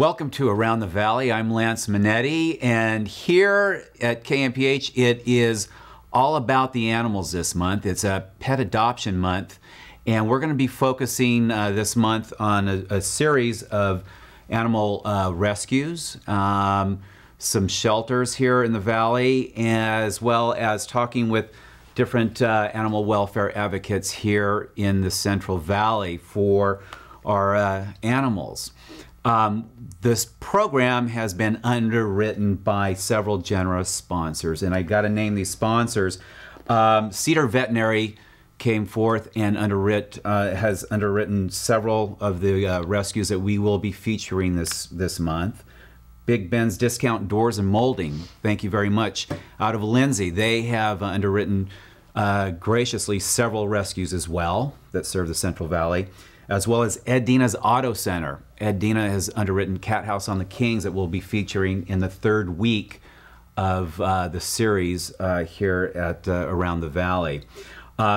Welcome to Around the Valley. I'm Lance Minnite, and here at KMPH it is all about the animals this month. It's a pet adoption month, and we're going to be focusing this month on a series of animal rescues, some shelters here in the valley, as well as talking with different animal welfare advocates here in the Central Valley for our animals. This program has been underwritten by several generous sponsors, and I got to name these sponsors. Cedar Veterinary came forth and has underwritten several of the rescues that we will be featuring this month. Big Ben's Discount Doors and Molding, thank you very much. Out of Lindsay, they have underwritten graciously several rescues as well that serve the Central Valley, as well as Ed Dina's Auto Center. Ed Dina has underwritten Cat House on the Kings that we'll be featuring in the third week of the series here at Around the Valley.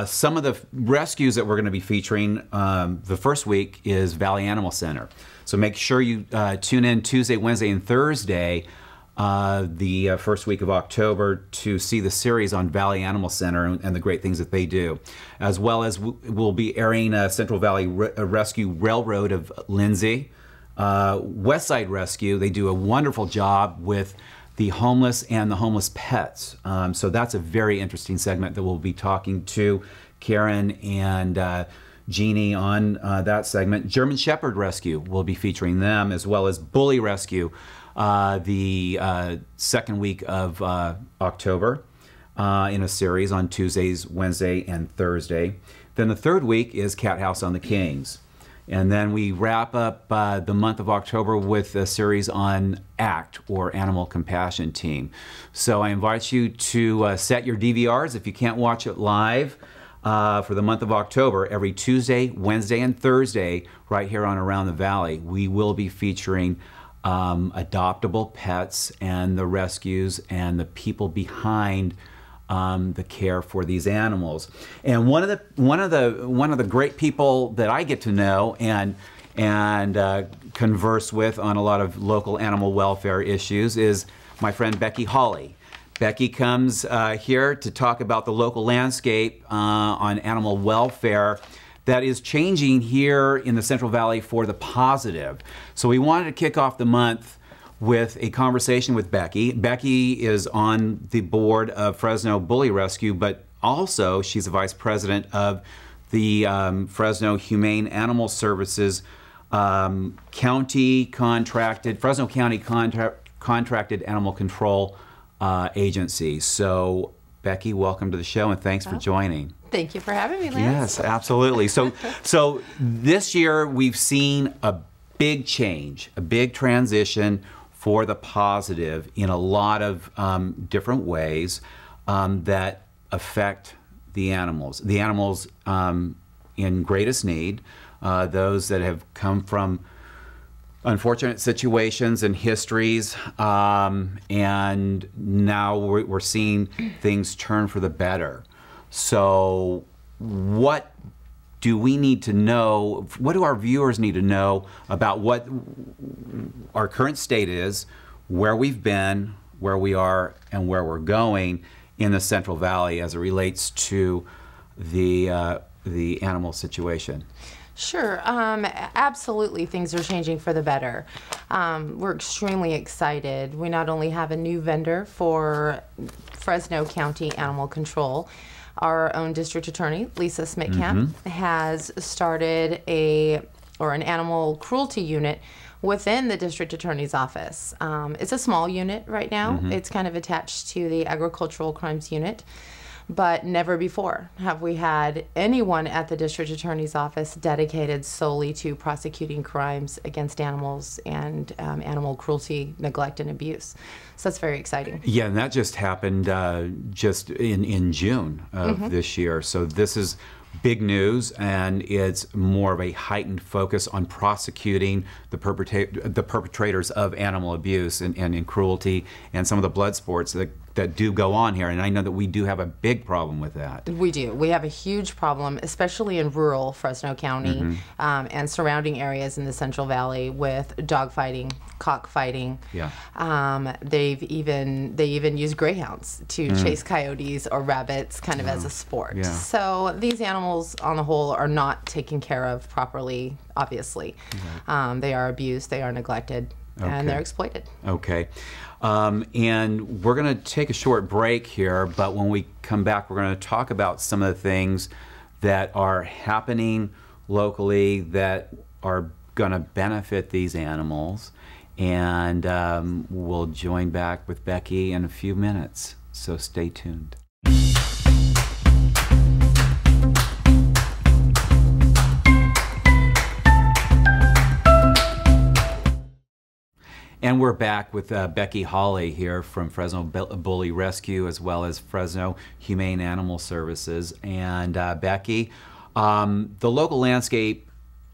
Some of the rescues that we're going to be featuring the first week is Valley Animal Center. So make sure you tune in Tuesday, Wednesday, and Thursday the first week of October to see the series on Valley Animal Center and the great things that they do. As well as we'll be airing Central Valley Rescue Railroad of Lindsay. Westside Rescue, they do a wonderful job with the homeless and the homeless pets. So that's a very interesting segment that we'll be talking to Karen and Jeannie on that segment. German Shepherd Rescue, we'll be featuring them, as well as Bully Rescue the second week of October in a series on Tuesdays, Wednesday, and Thursday. Then the third week is Cat House on the Kings. And then we wrap up the month of October with a series on ACT, or Animal Compassion Team. So I invite you to set your DVRs if you can't watch it live for the month of October. Every Tuesday, Wednesday, and Thursday right here on Around the Valley, we will be featuring adoptable pets and the rescues and the people behind the care for these animals. And one of the great people that I get to know and converse with on a lot of local animal welfare issues is my friend Becky Hawley. Becky comes here to talk about the local landscape on animal welfare that is changing here in the Central Valley for the positive. So we wanted to kick off the month with a conversation with Becky. Becky is on the board of Fresno Bully Rescue, but also she's the vice president of the Fresno Humane Animal Services Fresno County contracted animal control agency. So Becky, welcome to the show, and thanks for joining. Thank you for having me, Lance. Yes, absolutely. So this year we've seen a big change, a big transition for the positive in a lot of different ways that affect the animals. The animals in greatest need, those that have come from unfortunate situations and histories, and now we're seeing things turn for the better. So what do we need to know, what do our viewers need to know about what our current state is, where we've been, where we are, and where we're going in the Central Valley as it relates to the animal situation? Sure, absolutely things are changing for the better. We're extremely excited. We not only have a new vendor for Fresno County Animal Control, our own district attorney, Lisa Smitkamp, has started an animal cruelty unit within the district attorney's office. It's a small unit right now. It's kind of attached to the agricultural crimes unit. But never before have we had anyone at the district attorney's office dedicated solely to prosecuting crimes against animals and animal cruelty, neglect, and abuse. So that's very exciting. Yeah, and that just happened just in June of this year. So this is big news, and it's more of a heightened focus on prosecuting the perpetrators of animal abuse and cruelty and some of the blood sports that that do go on here, and I know that we do have a big problem with that. We do. We have a huge problem, especially in rural Fresno County and surrounding areas in the Central Valley with dog fighting, cockfighting. Yeah. They even use greyhounds to chase coyotes or rabbits kind of as a sport. Yeah. So these animals on the whole are not taken care of properly, obviously. They are abused, they are neglected, and they're exploited. Okay. And we're going to take a short break here, but when we come back, we're going to talk about some of the things that are happening locally that are going to benefit these animals. And we'll join back with Becky in a few minutes, so stay tuned. And we're back with Becky Hawley here from Fresno Bully Rescue as well as Fresno Humane Animal Services. And Becky, the local landscape,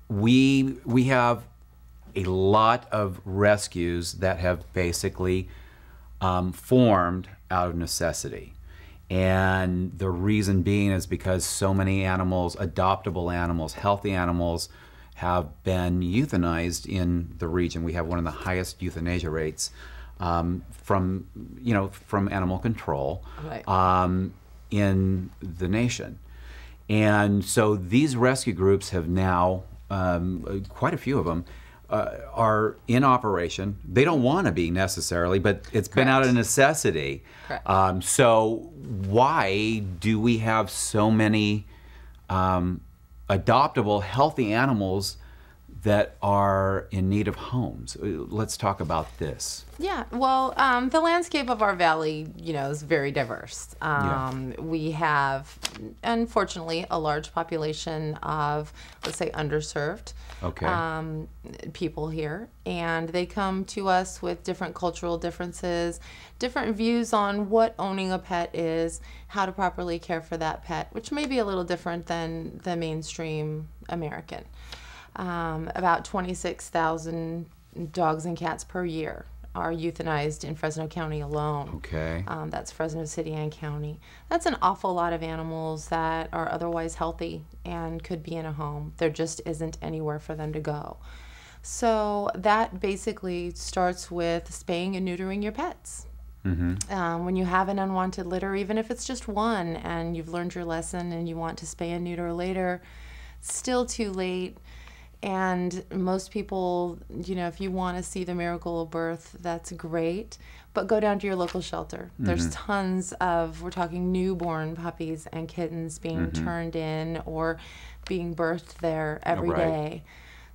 we have a lot of rescues that have basically formed out of necessity. And the reason being is because so many animals, adoptable animals, healthy animals, have been euthanized in the region. We have one of the highest euthanasia rates from animal control in the nation. And so these rescue groups have now, quite a few of them, are in operation. They don't want to be necessarily, but it's been out of necessity. So why do we have so many adoptable, healthy animals that are in need of homes? Let's talk about this. Yeah, well, the landscape of our valley, is very diverse. We have, unfortunately, a large population of, let's say, underserved people here, and they come to us with different cultural differences, different views on what owning a pet is, how to properly care for that pet, which may be a little different than the mainstream American. About 26,000 dogs and cats per year are euthanized in Fresno County alone. Okay. That's Fresno City and County. That's an awful lot of animals that are otherwise healthy and could be in a home. There just isn't anywhere for them to go. So that basically starts with spaying and neutering your pets. When you have an unwanted litter, even if it's just one and you've learned your lesson and you want to spay and neuter later, it's still too late. And most people, if you want to see the miracle of birth, that's great, but go down to your local shelter. There's tons of, we're talking newborn puppies and kittens being turned in or being birthed there every day.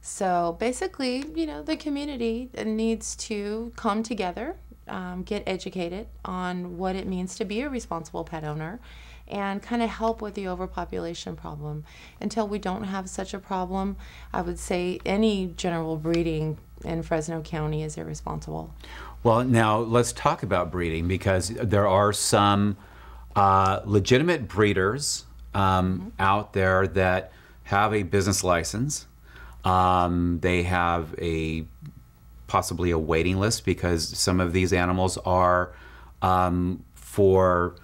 So basically, the community needs to come together, get educated on what it means to be a responsible pet owner, and kind of help with the overpopulation problem. Until we don't have such a problem, I would say any general breeding in Fresno County is irresponsible. Well, now let's talk about breeding, because there are some legitimate breeders out there that have a business license. They have possibly a waiting list, because some of these animals are for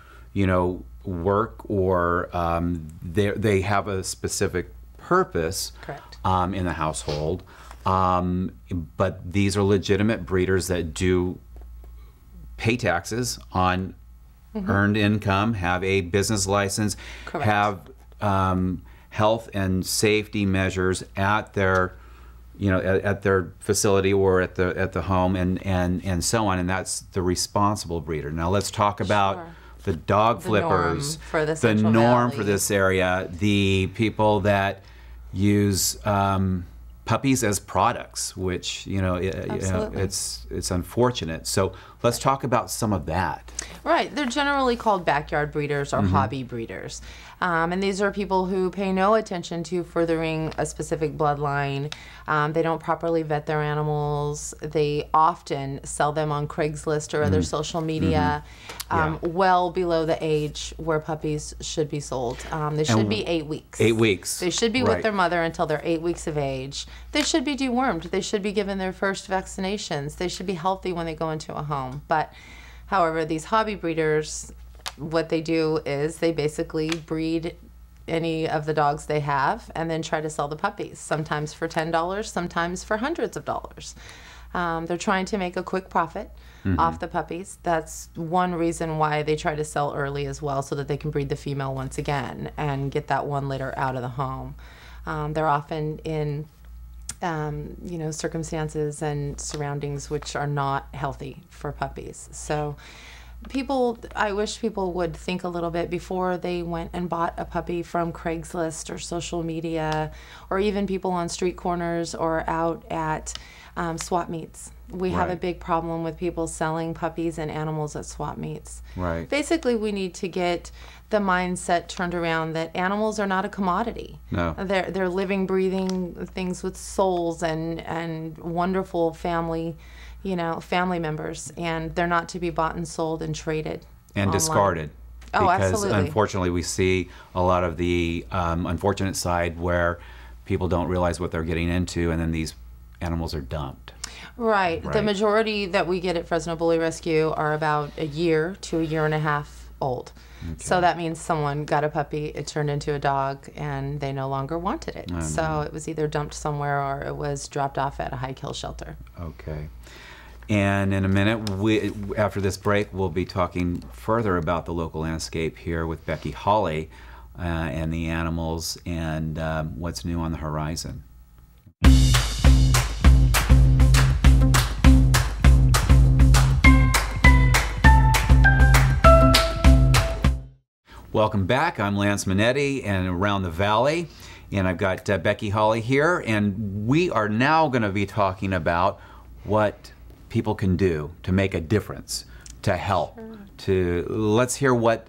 work, or they have a specific purpose in the household. But these are legitimate breeders that do pay taxes on earned income, have a business license, have health and safety measures at their at their facility or at the home, and so on. And that's the responsible breeder. Now let's talk about the dog flippers, the norm for this area, the people that use puppies as products, which it's unfortunate. So let's talk about some of that. Right, they're generally called backyard breeders or hobby breeders. And these are people who pay no attention to furthering a specific bloodline. They don't properly vet their animals. They often sell them on Craigslist or other social media well below the age where puppies should be sold. They should be 8 weeks. 8 weeks. They should be with their mother until they're 8 weeks of age. They should be dewormed. They should be given their first vaccinations. They should be healthy when they go into a home. But However, these hobby breeders, what they do is they basically breed any of the dogs they have and then try to sell the puppies, sometimes for $10, sometimes for hundreds of dollars. They're trying to make a quick profit off the puppies. That's one reason why they try to sell early as well, so that they can breed the female once again and get that one litter out of the home. They're often in circumstances and surroundings which are not healthy for puppies. So I wish people would think a little bit before they went and bought a puppy from Craigslist or social media, or even people on street corners or out at swap meets. We have a big problem with people selling puppies and animals at swap meets. Right. Basically, we need to get the mindset turned around that animals are not a commodity. No. They're living, breathing things with souls and wonderful family members, and they're not to be bought and sold and traded And online. discarded. Oh, Because absolutely. unfortunately we see a lot of the unfortunate side where people don't realize what they're getting into, and then these animals are dumped. Right. The Right. majority that we get at Fresno Bully Rescue are about a year to a year and a half old. So that means someone got a puppy, it turned into a dog, and they no longer wanted it. So it was either dumped somewhere or it was dropped off at a high kill shelter. Okay. And in a minute, after this break, we'll be talking further about the local landscape here with Becky Hawley and the animals and what's new on the horizon. Welcome back. I'm Lance Minnite, and Around the Valley, and I've got Becky Hawley here, and we are now going to be talking about what people can do to make a difference, to help. Let's hear what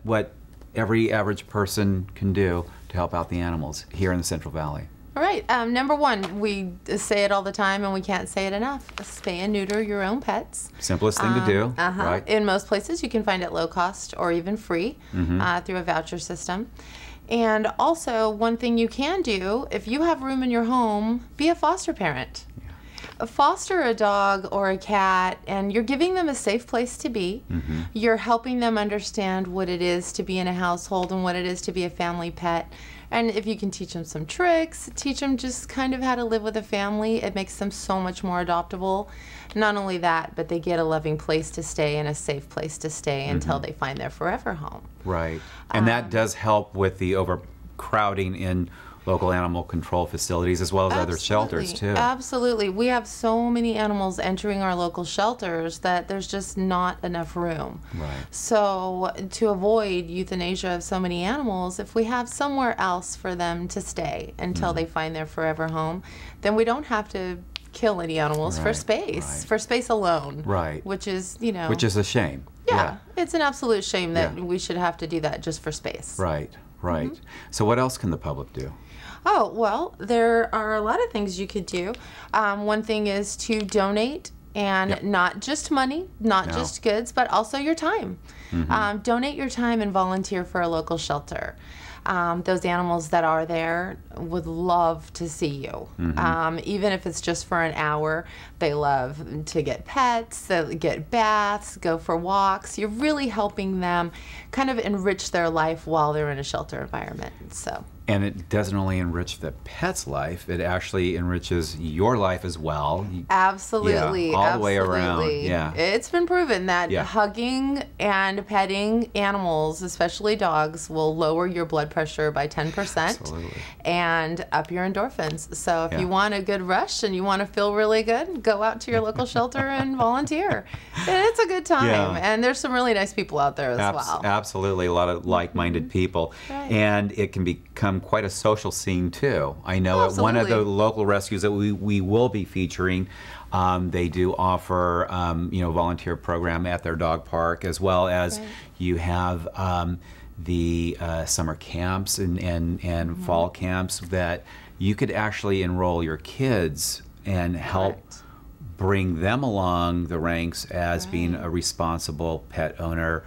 every average person can do to help out the animals here in the Central Valley. All right. Number one, we say it all the time and we can't say it enough. Spay and neuter your own pets. Simplest thing to do, right? In most places, you can find it low cost or even free through a voucher system. And also, one thing you can do, if you have room in your home, be a foster parent. Foster a dog or a cat, and you're giving them a safe place to be. You're helping them understand what it is to be in a household and what it is to be a family pet. And if you can teach them some tricks, teach them just kind of how to live with a family, it makes them so much more adoptable. Not only that, but they get a loving place to stay and a safe place to stay until they find their forever home. Right. And that does help with the overcrowding in local animal control facilities as well as other shelters too. Absolutely. We have so many animals entering our local shelters that there's just not enough room. Right. So to avoid euthanasia of so many animals, if we have somewhere else for them to stay until they find their forever home, then we don't have to kill any animals for space alone. Right. Which is, Which is a shame. yeah, it's an absolute shame that we should have to do that just for space. Right. Right. So what else can the public do? Oh, well, there are a lot of things you could do. One thing is to donate, and not just money, not just goods, but also your time. Donate your time and volunteer for a local shelter. Those animals that are there would love to see you. Even if it's just for an hour, they love to get pets, they get baths, go for walks. You're really helping them kind of enrich their life while they're in a shelter environment. So. And it doesn't only enrich the pet's life, it actually enriches your life as well. Absolutely. Yeah, all the way around. Yeah. It's been proven that hugging and petting animals, especially dogs, will lower your blood pressure by 10%. Absolutely. And up your endorphins. So if you want a good rush and you want to feel really good, go out to your local shelter and volunteer. It's a good time. Yeah. And there's some really nice people out there as well. Absolutely. A lot of like-minded people. Right. And it can become quite a social scene too. I know at one of the local rescues that we will be featuring, they do offer volunteer program at their dog park, as well as you have the summer camps and fall camps that you could actually enroll your kids and help bring them along the ranks as being a responsible pet owner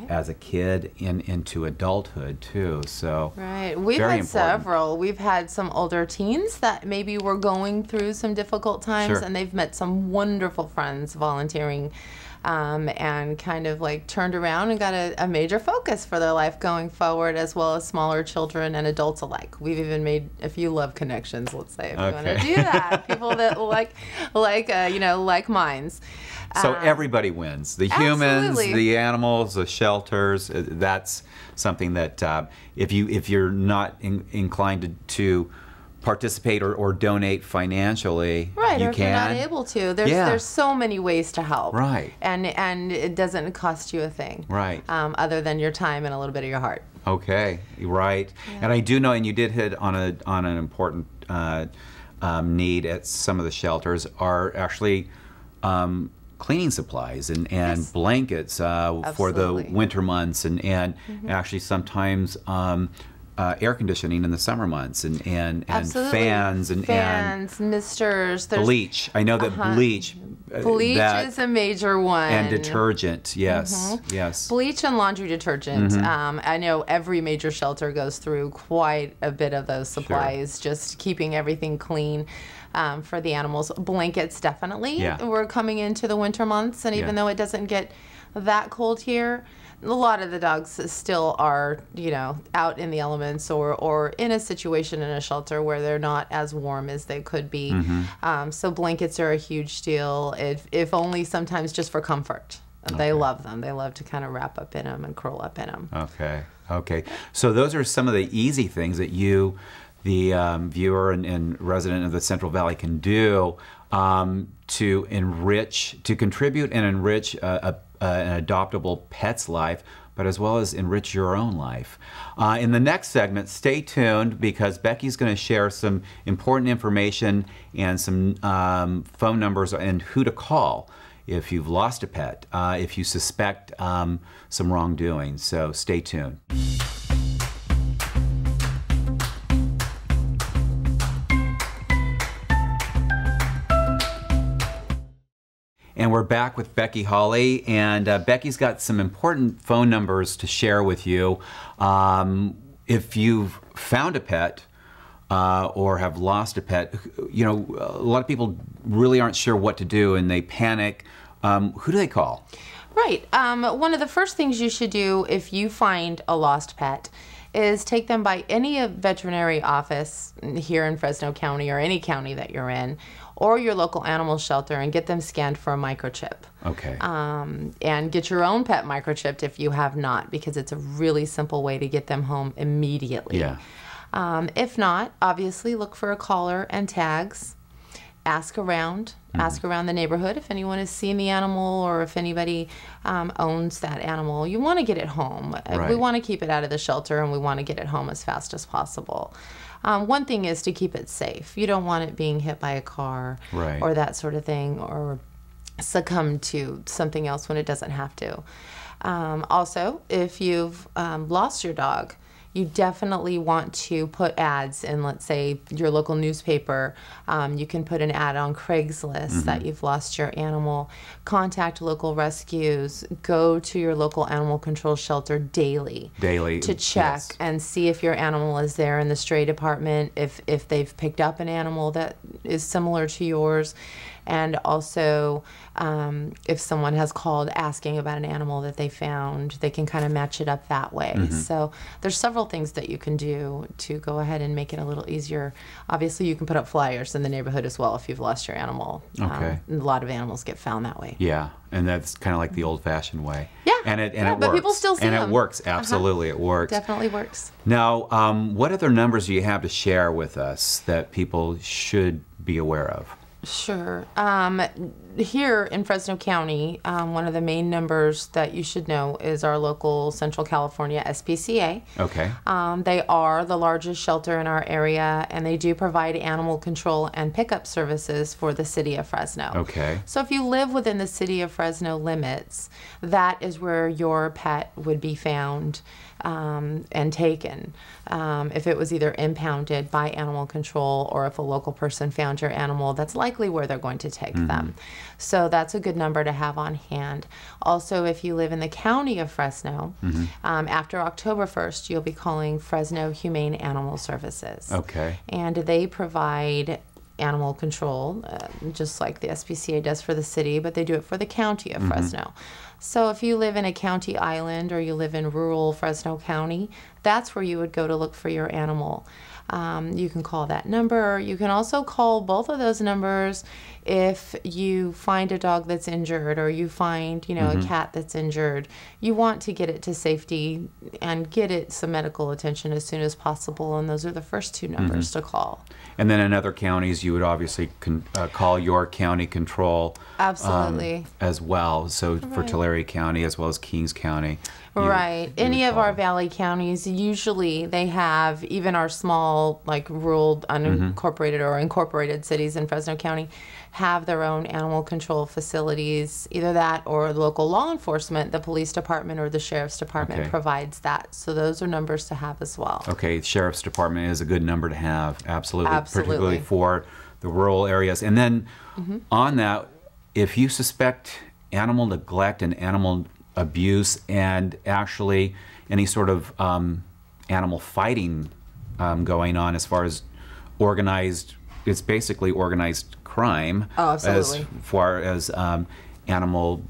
as a kid into adulthood too. So We've very had important. several. We've had some older teens that maybe were going through some difficult times, and they've met some wonderful friends volunteering and kind of like turned around and got a major focus for their life going forward, as well as smaller children and adults alike. We've even made a few love connections, let's say, if you want to do that. People that like minds. So everybody wins. The humans, Absolutely. the animals, the shelters. That's something that if you're not inclined to participate or donate financially, Right, you or if you're not able to. There's so many ways to help. Right. And it doesn't cost you a thing. Right. Other than your time and a little bit of your heart. Okay, right. Yeah. And I do know, and you did hit on an important need at some of the shelters are actually cleaning supplies and Yes. blankets for the Absolutely. winter months and actually sometimes air conditioning in the summer months and Absolutely. fans and misters. There's bleach. I know that bleach. Bleach that, is a major one. and detergent. Yes, yes. Bleach and laundry detergent. I know every major shelter goes through quite a bit of those supplies, just keeping everything clean for the animals. Blankets, definitely. Yeah. We're coming into the winter months, and even Yeah. though it doesn't get that cold here, a lot of the dogs still are, out in the elements or in a situation in a shelter where they're not as warm as they could be. So blankets are a huge deal, if only sometimes just for comfort. They love them. They love to kind of wrap up in them and curl up in them. Okay, okay. So those are some of the easy things that you, the viewer and resident of the Central Valley, can do to contribute and enrich an adoptable pet's life, but as well as enrich your own life. In the next segment, stay tuned because Becky's going to share some important information and some phone numbers and who to call if you've lost a pet, if you suspect some wrongdoing. So stay tuned. And we're back with Becky Hawley, and Becky's got some important phone numbers to share with you. If you've found a pet or have lost a pet, a lot of people really aren't sure what to do and they panic. Who do they call? Right. One of the first things you should do if you find a lost pet is take them by any veterinary office here in Fresno County or any county that you're in, or your local animal shelter, and get them scanned for a microchip. Okay. And get your own pet microchipped if you have not, because it's a really simple way to get them home immediately. Yeah. If not, obviously look for a collar and tags. Ask around. Ask around the neighborhood if anyone has seen the animal or if anybody owns that animal. You want to get it home. Right. We want to keep it out of the shelter, and we want to get it home as fast as possible. One thing is to keep it safe. You don't want it being hit by a car Right. or that sort of thing, or succumb to something else when it doesn't have to. Also, if you've lost your dog, you definitely want to put ads in, let's say, your local newspaper. You can put an ad on Craigslist that you've lost your animal. Contact local rescues. Go to your local animal control shelter daily. To check yes. and see if your animal is there in the stray department, if they've picked up an animal that is similar to yours. And also, if someone has called asking about an animal that they found, they can kind of match it up that way. So there's several things that you can do to go ahead and make it a little easier. Obviously, you can put up flyers in the neighborhood as well if you've lost your animal. Okay. A lot of animals get found that way. Yeah, and that's kind of like the old-fashioned way. Yeah, and it but works. people still see and them. it works. Absolutely, it works. Definitely works. Now, what other numbers do you have to share with us that people should be aware of? Sure. Here in Fresno County, one of the main numbers that you should know is our local Central California SPCA. Okay. They are the largest shelter in our area, and they do provide animal control and pickup services for the city of Fresno. Okay. So if you live within the city of Fresno limits, that is where your pet would be found and taken. If it was either impounded by animal control or if a local person found your animal, that's likely where they're going to take them. So that's a good number to have on hand. Also, if you live in the county of Fresno, after October 1st, you'll be calling Fresno Humane Animal Services. Okay. And they provide animal control, just like the SPCA does for the city, but they do it for the county of Fresno. So if you live in a county island or you live in rural Fresno County, that's where you would go to look for your animal. You can call that number. You can also call both of those numbers if you find a dog that's injured or you find, a cat that's injured. You want to get it to safety and get it some medical attention as soon as possible, and those are the first two numbers to call. And then in other counties, you would obviously call your county control. Absolutely. As well. So for Tulare County as well as Kings County. Right. Any of our valley counties, usually they have, even our small, like rural, unincorporated or incorporated cities in Fresno County, have their own animal control facilities. Either that or local law enforcement, the police department or the sheriff's department provides that. So those are numbers to have as well. Okay, sheriff's department is a good number to have. Absolutely. Absolutely. Particularly for the rural areas. And then on that, if you suspect animal neglect and animal abuse and actually any sort of animal fighting going on as far as organized, it's basically organized crime. Oh, absolutely. As far as animal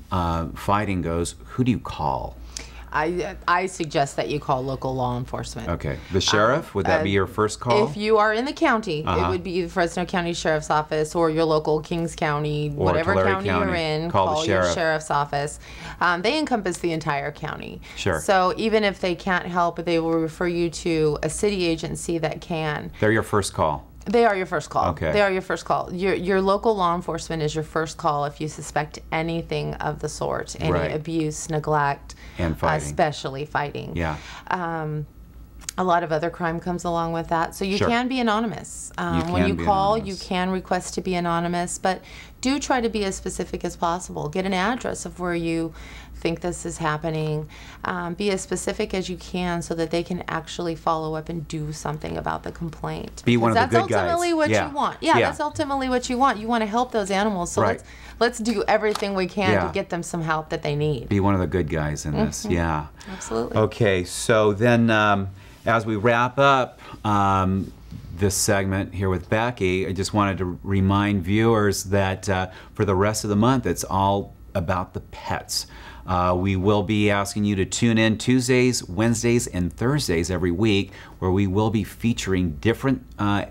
fighting goes, who do you call? I suggest that you call local law enforcement. Okay. The sheriff, would that be your first call? If you are in the county, it would be the Fresno County Sheriff's Office or your local Kings County, Or whatever Tulare county you're in, Call the your sheriff. sheriff's office. They encompass the entire county. Sure. So even if they can't help, they will refer you to a city agency that can. They're your first call. They are your first call. Okay. They are your first call. Your local law enforcement is your first call if you suspect anything of the sort, any Right. abuse, neglect, And fighting. especially fighting. Yeah. A lot of other crime comes along with that. So you Sure. can be anonymous. When can you be call, anonymous. you can request to be anonymous, but do try to be as specific as possible. Get an address of where you think this is happening. Be as specific as you can so that they can actually follow up and do something about the complaint. Be one of the Because good guys. that's ultimately what Yeah. you want. Yeah, Yeah. that's ultimately what you want. You want to help those animals. So Right. let's do everything we can Yeah. to get them some help that they need. Be one of the good guys in this. Yeah. Absolutely. Okay, so then as we wrap up this segment here with Becky, I just wanted to remind viewers that for the rest of the month, it's all about the pets. We will be asking you to tune in Tuesdays, Wednesdays, and Thursdays every week, where we will be featuring different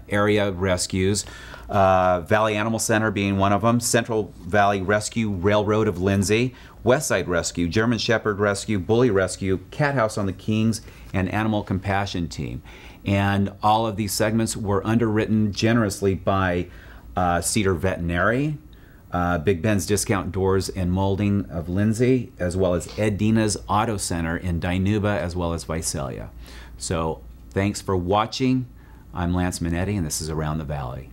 area rescues. Valley Animal Center being one of them, Central Valley Rescue Railroad of Lindsay, Westside Rescue, German Shepherd Rescue, Bully Rescue, Cat House on the Kings, and Animal Compassion Team. And all of these segments were underwritten generously by Cedar Veterinary, Big Ben's Discount Doors and Molding of Lindsay, as well as Ed Dina's Auto Center in Dinuba, as well as Visalia. So thanks for watching. I'm Lance Minnite, and this is Around the Valley.